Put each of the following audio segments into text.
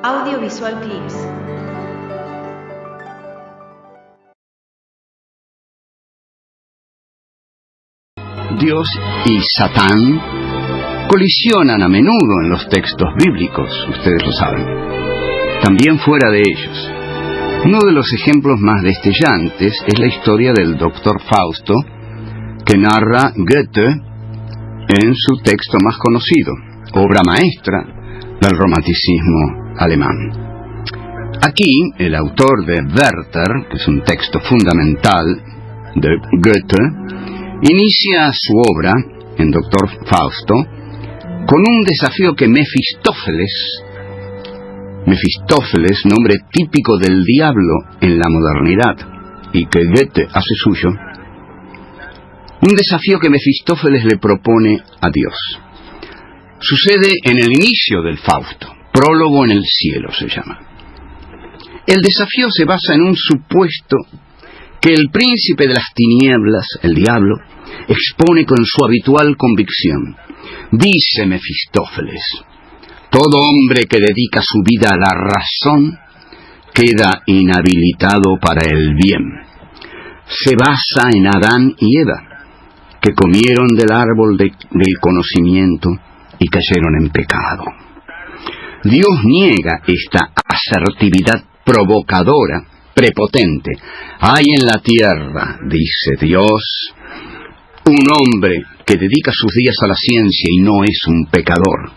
Audiovisual Clips. Dios y Satán colisionan a menudo en los textos bíblicos, ustedes lo saben. También fuera de ellos. Uno de los ejemplos más destellantes es la historia del Doctor Fausto, que narra Goethe en su texto más conocido, obra maestra del romanticismo alemán. Aquí, el autor de Werther, que es un texto fundamental de Goethe, inicia su obra, en Doctor Fausto, con un desafío que Mefistófeles, nombre típico del diablo en la modernidad, y que Goethe hace suyo, un desafío que Mefistófeles le propone a Dios. Sucede en el inicio del Fausto, prólogo en el cielo se llama. El desafío se basa en un supuesto que el príncipe de las tinieblas, el diablo, expone con su habitual convicción. Dice Mefistófeles: todo hombre que dedica su vida a la razón queda inhabilitado para el bien. Se basa en Adán y Eva, que comieron del árbol del conocimiento y cayeron en pecado. Dios niega esta asertividad provocadora, prepotente. Hay en la tierra, dice Dios, un hombre que dedica sus días a la ciencia y no es un pecador.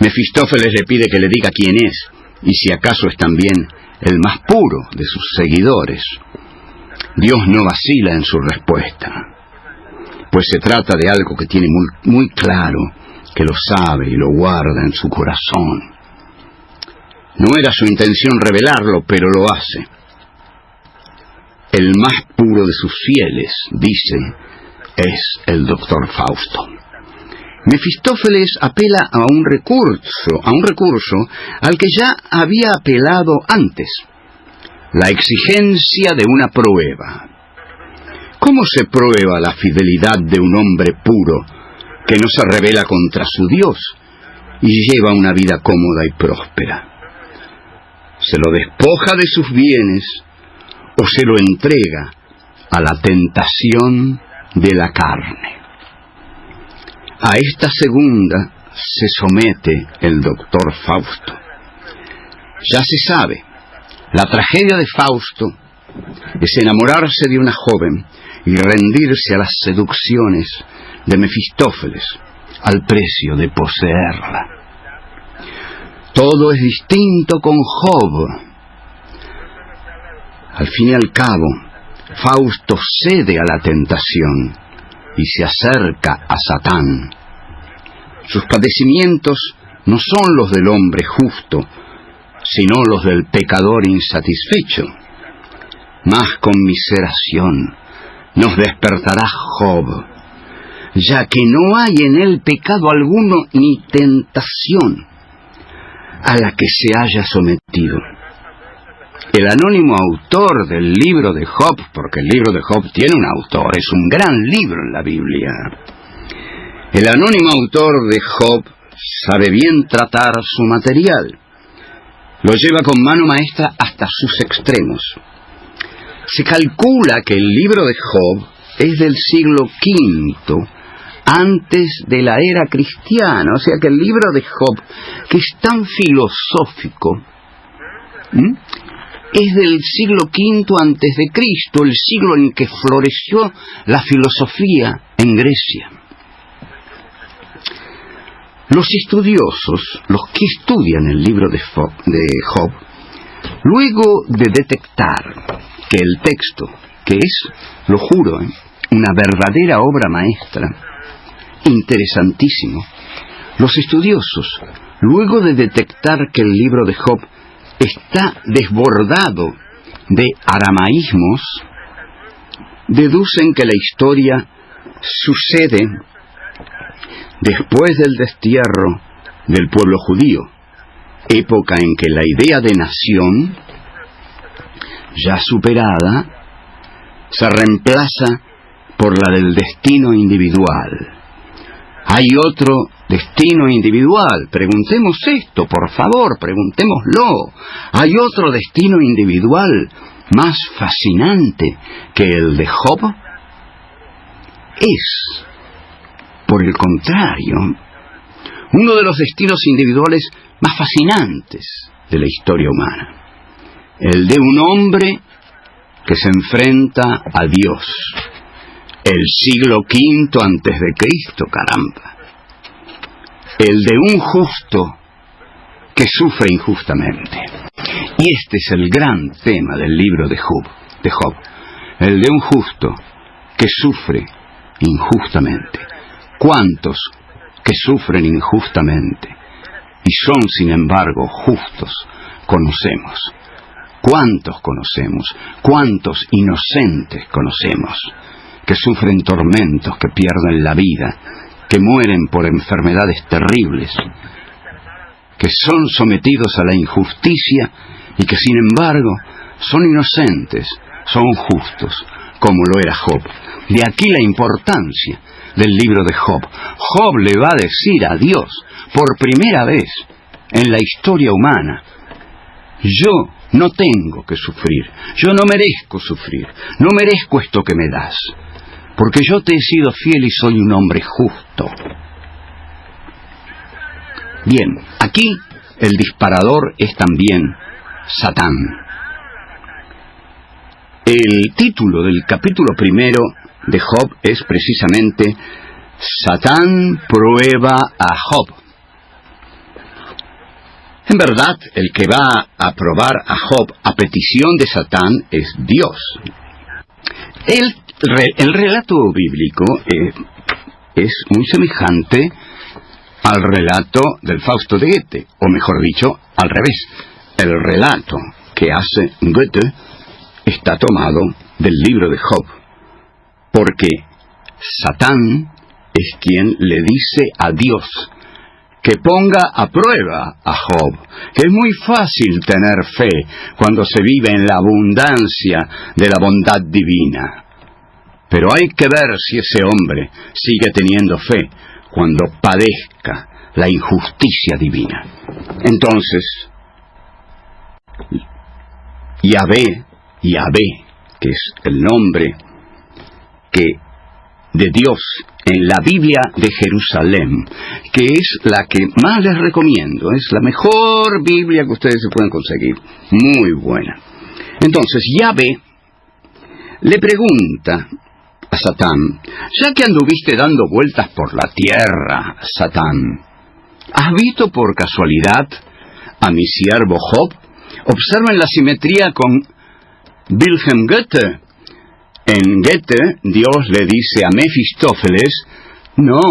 Mefistófeles le pide que le diga quién es, y si acaso es también el más puro de sus seguidores. Dios no vacila en su respuesta, pues se trata de algo que tiene muy claro, que lo sabe y lo guarda en su corazón. No era su intención revelarlo, pero lo hace. El más puro de sus fieles, dice, es el Doctor Fausto. Mefistófeles apela a un recurso al que ya había apelado antes: la exigencia de una prueba. ¿Cómo se prueba la fidelidad de un hombre puro que no se rebela contra su Dios y lleva una vida cómoda y próspera? ¿Se lo despoja de sus bienes o se lo entrega a la tentación de la carne? A esta segunda se somete el Doctor Fausto. Ya se sabe, la tragedia de Fausto es enamorarse de una joven y rendirse a las seducciones de Mefistófeles al precio de poseerla. Todo es distinto con Job. Al fin y al cabo, Fausto cede a la tentación y se acerca a Satán. Sus padecimientos no son los del hombre justo, sino los del pecador insatisfecho. Mas conmiseración nos despertará Job, ya que no hay en él pecado alguno ni tentación a la que se haya sometido. El anónimo autor del libro de Job, porque el libro de Job tiene un autor, es un gran libro en la Biblia. El anónimo autor de Job sabe bien tratar su material. Lo lleva con mano maestra hasta sus extremos. Se calcula que el libro de Job es del siglo V antes de la era cristiana, o sea que el libro de Job, que es tan filosófico, es del siglo V antes de Cristo, el siglo en que floreció la filosofía en Grecia. Los estudiosos, los que estudian el libro de Job, luego de detectar que el texto, que es, lo juro, una verdadera obra maestra, interesantísimo, los estudiosos, luego de detectar que el libro de Job está desbordado de aramaísmos, deducen que la historia sucede después del destierro del pueblo judío, época en que la idea de nación, ya superada, se reemplaza por la del destino individual. Hay otro destino individual. Preguntemos esto, por favor, preguntémoslo. ¿Hay otro destino individual más fascinante que el de Job? Es, por el contrario, uno de los destinos individuales más fascinantes de la historia humana. El de un hombre que se enfrenta a Dios. El siglo V antes de Cristo, caramba. El de un justo que sufre injustamente. Y este es el gran tema del libro de Job. El de un justo que sufre injustamente. ¿Cuántos que sufren injustamente y son, sin embargo, justos conocemos? ¿Cuántos conocemos? ¿Cuántos inocentes conocemos que sufren tormentos, que pierden la vida, que mueren por enfermedades terribles, que son sometidos a la injusticia y que, sin embargo, son inocentes, son justos, como lo era Job? De aquí la importancia del libro de Job. Job le va a decir a Dios, por primera vez en la historia humana, yo no tengo que sufrir, yo no merezco sufrir, no merezco esto que me das, porque yo te he sido fiel y soy un hombre justo. Bien, aquí el disparador es también Satán. El título del capítulo 1 de Job es precisamente Satán prueba a Job. En verdad, el que va a probar a Job a petición de Satán es Dios. El relato bíblico es muy semejante al relato del Fausto de Goethe, o mejor dicho, al revés. El relato que hace Goethe está tomado del libro de Job, porque Satán es quien le dice a Dios que ponga a prueba a Job, que es muy fácil tener fe cuando se vive en la abundancia de la bondad divina. Pero hay que ver si ese hombre sigue teniendo fe cuando padezca la injusticia divina. Entonces, Yahvé, que es el nombre de Dios en la Biblia de Jerusalén, que es la que más les recomiendo, es la mejor Biblia que ustedes se pueden conseguir, muy buena. Entonces, Yahvé le pregunta a Satán, ya que anduviste dando vueltas por la tierra, Satán, ¿has visto por casualidad a mi siervo Job? Observen la simetría con Wilhelm Goethe. En Goethe, Dios le dice a Mefistófeles, no,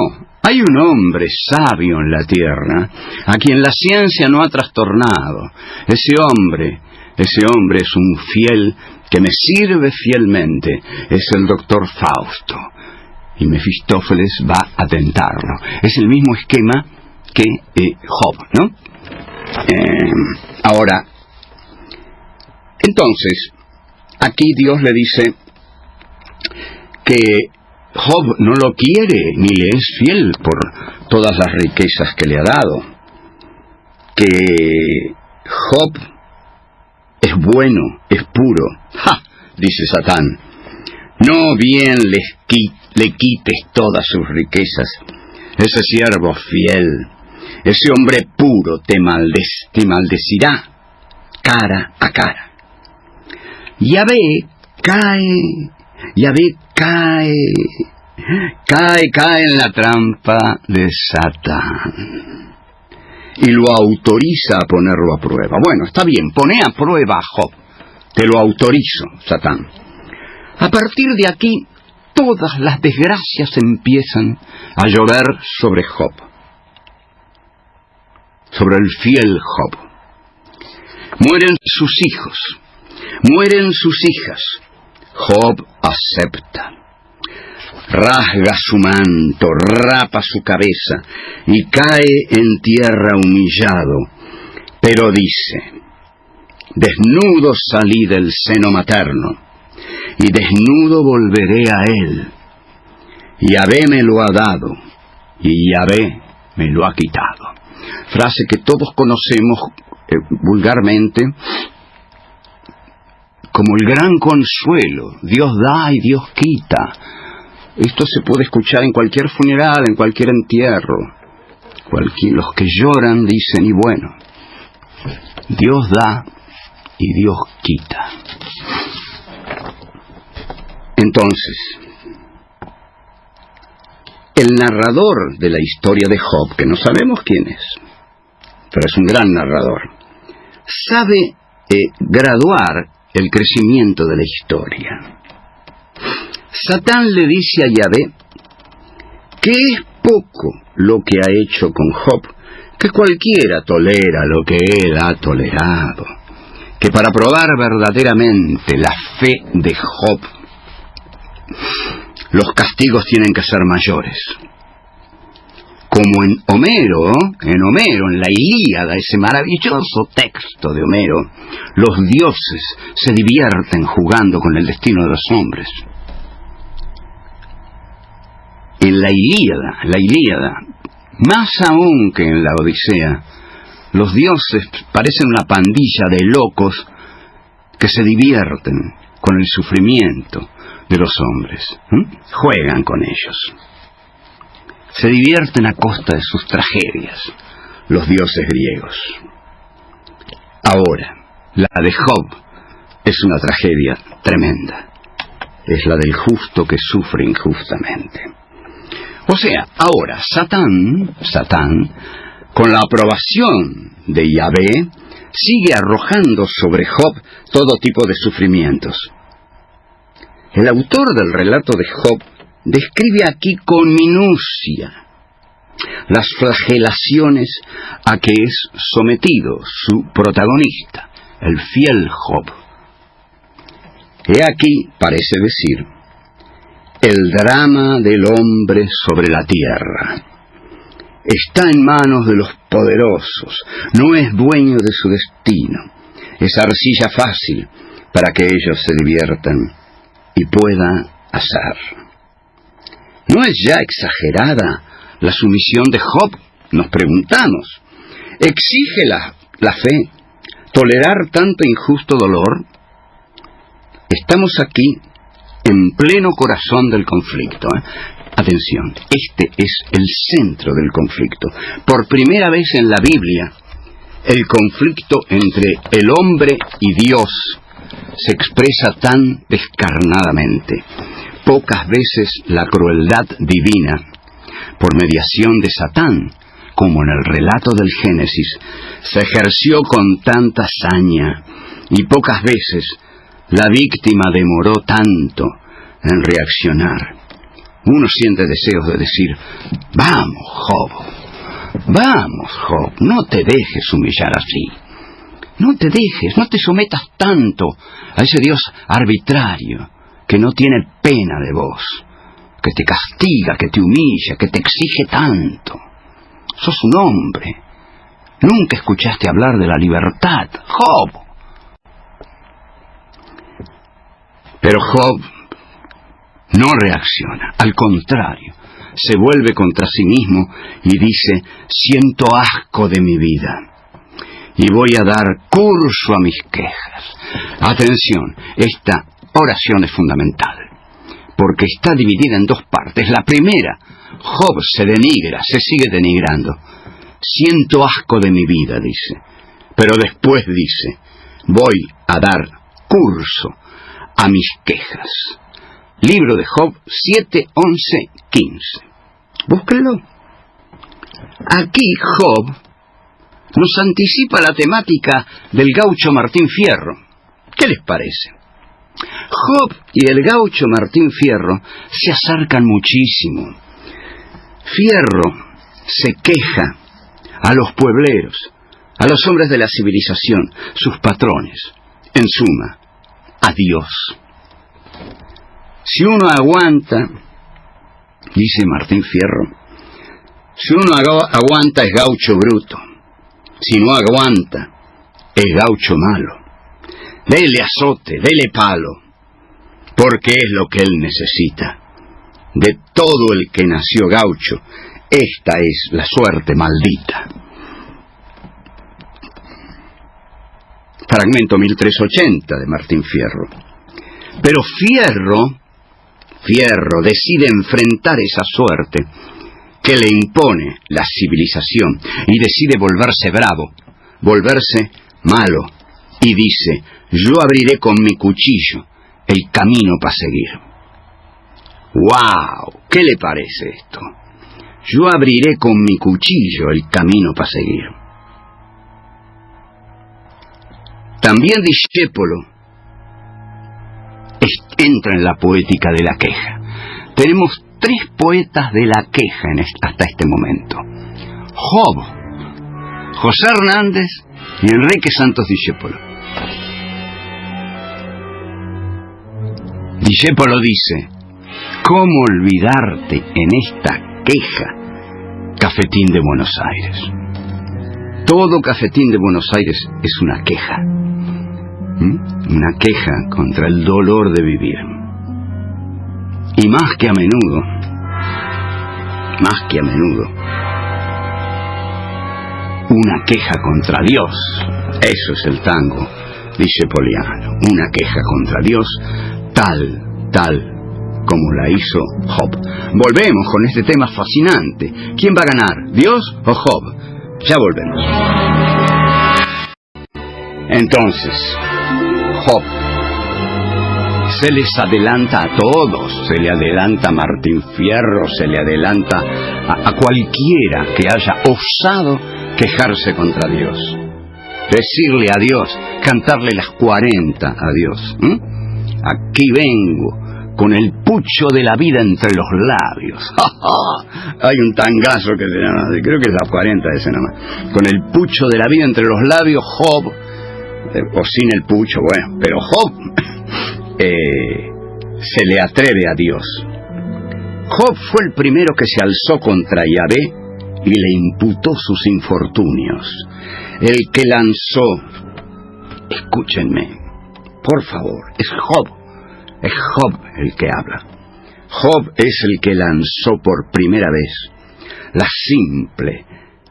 hay un hombre sabio en la tierra, a quien la ciencia no ha trastornado. Ese hombre es un fiel que me sirve fielmente, es el doctor Fausto. Y Mefistófeles va a tentarlo. Es el mismo esquema que Job, ¿no? Ahora, entonces, aquí Dios le dice que Job no lo quiere ni le es fiel por todas las riquezas que le ha dado, que Job es bueno, es puro. ¡Ja!, dice Satán, no bien le quites todas sus riquezas. Ese siervo fiel, ese hombre puro te maldecirá cara a cara. Yahvé cae en la trampa de Satán y lo autoriza a ponerlo a prueba. Bueno, está bien, pone a prueba a Job, te lo autorizo, Satán. A partir de aquí, todas las desgracias empiezan a llover sobre Job, sobre el fiel Job. Mueren sus hijos, mueren sus hijas. Job acepta, rasga su manto, rapa su cabeza y cae en tierra humillado, pero dice, desnudo salí del seno materno y desnudo volveré a él. Yahvé me lo ha dado y Yahvé me lo ha quitado. Frase que todos conocemos vulgarmente como el gran consuelo. Dios da y Dios quita. Esto se puede escuchar en cualquier funeral, en cualquier entierro. Los que lloran dicen, y bueno, Dios da y Dios quita. Entonces, el narrador de la historia de Job, que no sabemos quién es, pero es un gran narrador, sabe graduar el crecimiento de la historia. Satán le dice a Yahvé que es poco lo que ha hecho con Job, que cualquiera tolera lo que él ha tolerado, que para probar verdaderamente la fe de Job, los castigos tienen que ser mayores. Como en Homero, en la Ilíada, ese maravilloso texto de Homero, los dioses se divierten jugando con el destino de los hombres. En la Ilíada, más aún que en la Odisea, los dioses parecen una pandilla de locos que se divierten con el sufrimiento de los hombres. Juegan con ellos. Se divierten a costa de sus tragedias, los dioses griegos. Ahora, la de Job es una tragedia tremenda. Es la del justo que sufre injustamente. O sea, ahora Satán, con la aprobación de Yahvé, sigue arrojando sobre Job todo tipo de sufrimientos. El autor del relato de Job describe aquí con minucia las flagelaciones a que es sometido su protagonista, el fiel Job. He aquí, parece decir, el drama del hombre sobre la tierra. Está en manos de los poderosos, no es dueño de su destino. Es arcilla fácil para que ellos se diviertan y pueda hacer. ¿No es ya exagerada la sumisión de Job? Nos preguntamos. ¿Exige la fe tolerar tanto injusto dolor? Estamos aquí en pleno corazón del conflicto. Atención, este es el centro del conflicto. Por primera vez en la Biblia, el conflicto entre el hombre y Dios se expresa tan descarnadamente. Pocas veces la crueldad divina, por mediación de Satán, como en el relato del Génesis, se ejerció con tanta saña, y pocas veces la víctima demoró tanto en reaccionar. Uno siente deseos de decir, vamos, Job, no te dejes humillar así. No te dejes, no te sometas tanto a ese Dios arbitrario que no tiene pena de vos, que te castiga, que te humilla, que te exige tanto. Sos un hombre. Nunca escuchaste hablar de la libertad, Job. Pero Job no reacciona, al contrario, se vuelve contra sí mismo y dice, siento asco de mi vida y voy a dar curso a mis quejas. Atención, esta oración es fundamental, porque está dividida en dos partes. La primera, Job se denigra, se sigue denigrando. Siento asco de mi vida, dice. Pero después dice, voy a dar curso a mis quejas. Libro de Job 7, 11, 15. Búsquenlo. Aquí Job nos anticipa la temática del gaucho Martín Fierro. ¿Qué les parece? Job y el gaucho Martín Fierro se acercan muchísimo. Fierro se queja a los puebleros, a los hombres de la civilización, sus patrones, en suma, a Dios. Si uno aguanta, dice Martín Fierro, si uno aguanta es gaucho bruto, si no aguanta es gaucho malo. Dele azote, dele palo, porque es lo que él necesita. De todo el que nació gaucho, esta es la suerte maldita. Fragmento 1380 de Martín Fierro. Pero Fierro decide enfrentar esa suerte que le impone la civilización y decide volverse bravo, volverse malo, y dice: yo abriré con mi cuchillo el camino para seguir. ¡Wow! ¿Qué le parece esto? Yo abriré con mi cuchillo el camino para seguir. También Discépolo entra en la poética de la queja. Tenemos 3 poetas de la queja hasta este momento: Job, José Hernández y Enrique Santos Discépolo. Discépolo dice: ¿cómo olvidarte en esta queja? Cafetín de Buenos Aires. Todo Cafetín de Buenos Aires es una queja. Una queja contra el dolor de vivir. Y más que a menudo, una queja contra Dios. Eso es el tango discepoliano. Una queja contra Dios, tal como la hizo Job. Volvemos con este tema fascinante. ¿Quién va a ganar, Dios o Job? Ya volvemos. Entonces, Job se les adelanta a todos, se le adelanta a Martín Fierro, se le adelanta a cualquiera que haya osado quejarse contra Dios, decirle a Dios, cantarle las 40 a Dios. Aquí vengo con el pucho de la vida entre los labios. Hay un tangazo que se llama, creo que es las 40 ese nomás. Con el pucho de la vida entre los labios, Job, o sin el pucho, bueno, pero Job se le atreve a Dios. Job fue el primero que se alzó contra Yahvé y le imputó sus infortunios. El que lanzó, escúchenme, por favor, es Job el que habla. Job es el que lanzó por primera vez la simple,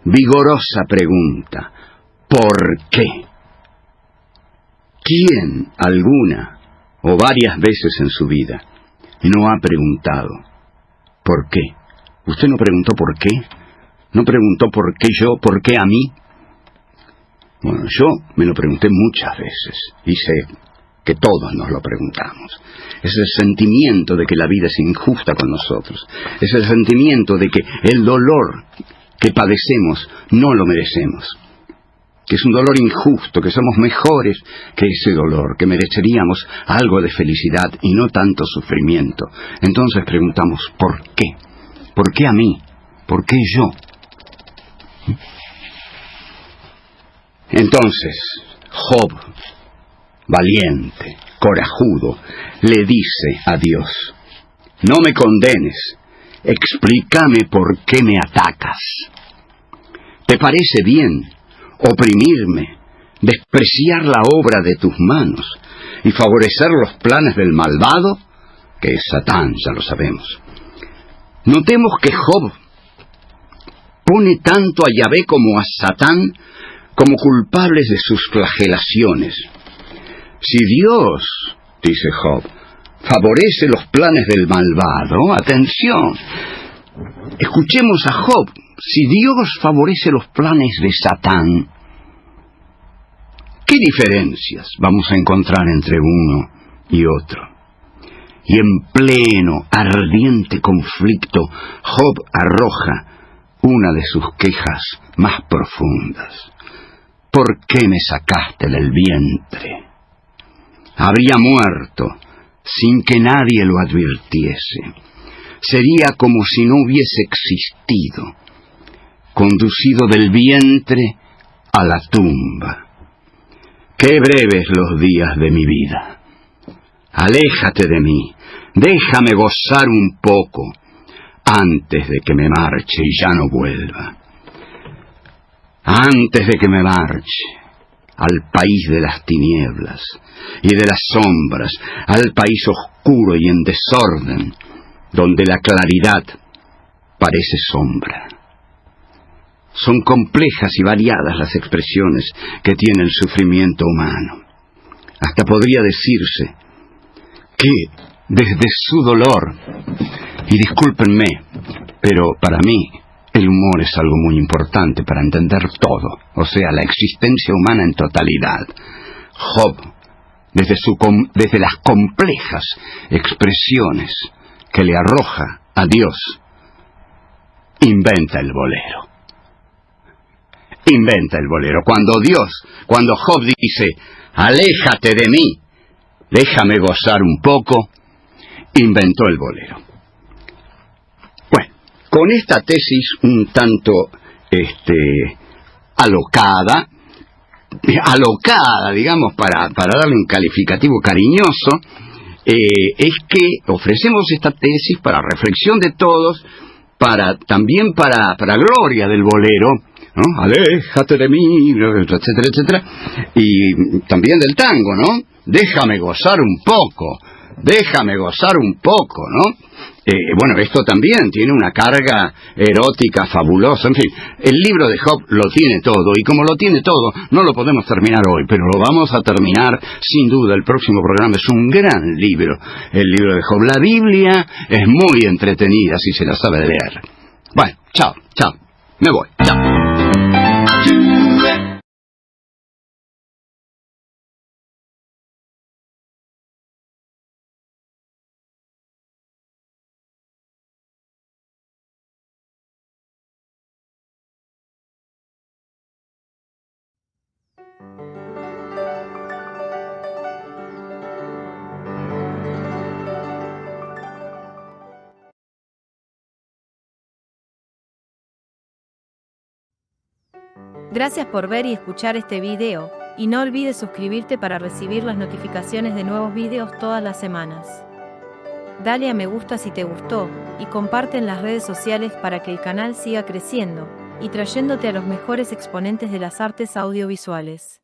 vigorosa pregunta: ¿por qué? ¿Quién alguna o varias veces en su vida no ha preguntado ¿por qué? ¿Usted no preguntó por qué? ¿No preguntó por qué yo? ¿Por qué a mí? Bueno, yo me lo pregunté muchas veces y sé que todos nos lo preguntamos. Es el sentimiento de que la vida es injusta con nosotros. Es el sentimiento de que el dolor que padecemos no lo merecemos. Que es un dolor injusto, que somos mejores que ese dolor, que mereceríamos algo de felicidad y no tanto sufrimiento. Entonces preguntamos, ¿por qué? ¿Por qué a mí? ¿Por qué yo? Entonces, Job, valiente, corajudo, le dice a Dios: no me condenes, explícame por qué me atacas. ¿Te parece bien oprimirme, despreciar la obra de tus manos y favorecer los planes del malvado, que es Satán, ya lo sabemos? Notemos que Job pone tanto a Yahvé como a Satán como culpables de sus flagelaciones. Si Dios, dice Job, favorece los planes del malvado, atención, escuchemos a Job. Si Dios favorece los planes de Satán, ¿qué diferencias vamos a encontrar entre uno y otro? Y en pleno, ardiente conflicto, Job arroja una de sus quejas más profundas. ¿Por qué me sacaste del vientre? Habría muerto sin que nadie lo advirtiese. Sería como si no hubiese existido, conducido del vientre a la tumba. Qué breves los días de mi vida. Aléjate de mí, déjame gozar un poco antes de que me marche y ya no vuelva. Antes de que me marche al país de las tinieblas y de las sombras, al país oscuro y en desorden, donde la claridad parece sombra. Son complejas y variadas las expresiones que tiene el sufrimiento humano. Hasta podría decirse que desde su dolor, y discúlpenme, pero para mí el humor es algo muy importante para entender todo, o sea, la existencia humana en totalidad. Job, desde las complejas expresiones que le arroja a Dios, inventa el bolero. Inventa el bolero. Cuando Job dice, aléjate de mí, déjame gozar un poco, inventó el bolero. Bueno, con esta tesis un tanto alocada, digamos, para darle un calificativo cariñoso, es que ofrecemos esta tesis para reflexión de todos, también para gloria del bolero, ¿no? Aléjate de mí, etcétera, etcétera, y también del tango, ¿no? Déjame gozar un poco, ¿no? Bueno, esto también tiene una carga erótica fabulosa, en fin, el libro de Job lo tiene todo, y como lo tiene todo, no lo podemos terminar hoy, pero lo vamos a terminar sin duda. El próximo programa es un gran libro, el libro de Job. La Biblia es muy entretenida si se la sabe leer. Bueno, chao, me voy, chao. Gracias por ver y escuchar este video, y no olvides suscribirte para recibir las notificaciones de nuevos videos todas las semanas. Dale a me gusta si te gustó, y comparte en las redes sociales para que el canal siga creciendo, y trayéndote a los mejores exponentes de las artes audiovisuales.